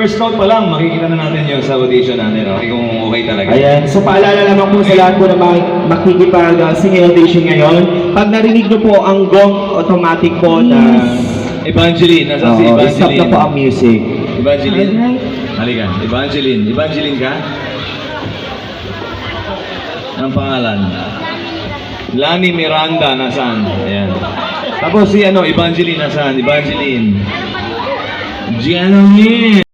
first note pa lang, makikita na natin yung sa audition natin, okay, kung okay talaga. Ayan, so paalala naman po sa lahat po na makikipag-sing audition ngayon. Pag narinig nyo po ang gong, automatic po na... Evangeline, nasa si Evangeline. Stop na po ang music. Evangeline, halika. Evangeline, Evangeline ka? Ang pangalan? Lani Miranda, nasaan? Ayan. Tapos si Evangeline, nasaan? Evangeline. Gianni.